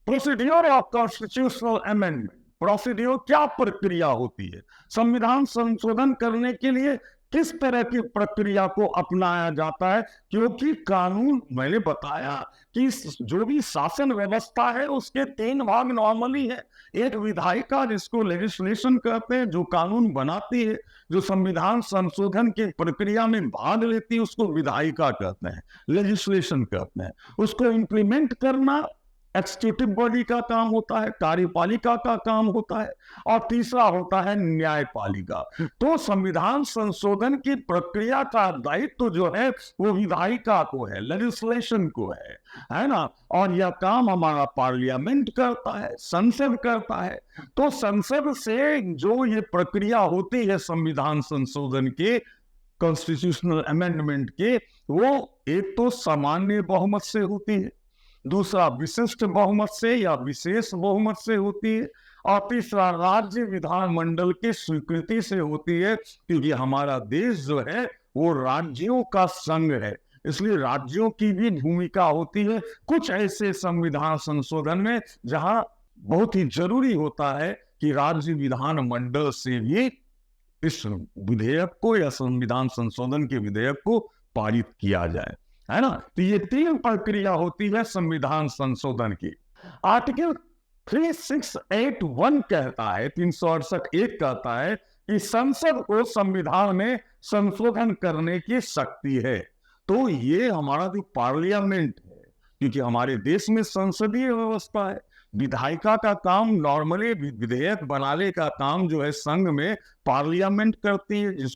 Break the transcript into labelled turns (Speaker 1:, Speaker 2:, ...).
Speaker 1: Procedure of constitutional amendment, procedure क्या प्रक्रिया होती है, संविधान संशोधन करने के लिए किस तरह की प्रक्रिया को अपनाया जाता है। क्योंकि कानून, मैंने बताया कि जो भी शासन व्यवस्था है उसके तीन भाग नॉर्मली है। एक विधायिका जिसको लेजिस्लेशन कहते हैं, जो कानून बनाती है, जो संविधान संशोधन की प्रक्रिया में भाग लेती है, उसको विधायिका कहते हैं, लेजिस्लेशन कहते हैं। उसको इंप्लीमेंट करना एग्जीक्यूटिव बॉडी का काम होता है, कार्यपालिका का काम होता है, और तीसरा होता है न्यायपालिका। तो संविधान संशोधन की प्रक्रिया का दायित्व जो है वो विधायिका को है, लेजिस्लेशन को है ना। और यह काम हमारा पार्लियामेंट करता है, संसद करता है। तो संसद से जो ये प्रक्रिया होती है संविधान संशोधन के, कॉन्स्टिट्यूशनल अमेंडमेंट के, वो एक तो सामान्य बहुमत से होती है, दूसरा विशिष्ट बहुमत से या विशेष बहुमत से होती है, और तीसरा राज्य विधानमंडल की स्वीकृति से होती है। क्योंकि हमारा देश जो है वो राज्यों का संघ है, इसलिए राज्यों की भी भूमिका होती है कुछ ऐसे संविधान संशोधन में जहां बहुत ही जरूरी होता है कि राज्य विधानमंडल से भी इस विधेयक को या संविधान संशोधन के विधेयक को पारित किया जाए, है ना। तो ये तीन प्रक्रिया होती है संविधान संशोधन की। आर्टिकल 3681 कहता है, 368 कहता है कि संसद को संविधान में संशोधन करने की शक्ति है। तो ये हमारा जो पार्लियामेंट है, क्योंकि हमारे देश में संसदीय व्यवस्था है, विधायिका का काम नॉर्मली विधेयक बनाने का काम जो है संघ में पार्लियामेंट करती है,